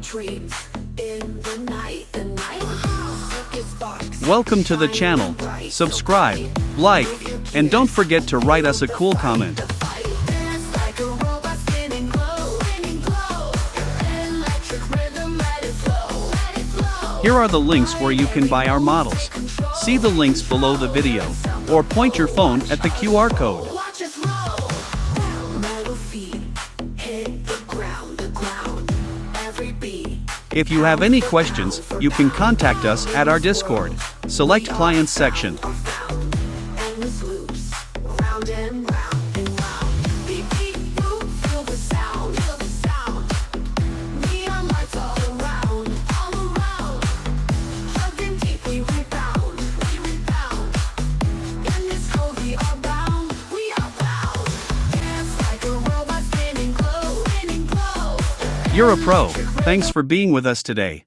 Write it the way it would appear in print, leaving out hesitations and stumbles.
dreams in the night. Circus sparks. Welcome to the channel. Subscribe, like, and don't forget to write us a cool comment. Dance like a robot spinning glow. Electric rhythm, let it flow. Here are the links where you can buy our models. See the links below the video, or point your phone at the QR code. Watch us roll. Metal feet hit the ground. Every beat. If you have any questions, you can contact us at our Discord. Select Clients section. Endless loops, round and round and round. Beat, beat, boop, feel the sound. Neon lights all around. Hugging deep, we rebound. In this code we are bound. Dance like a robot spinning glow. You're a pro. Thanks for being with us today.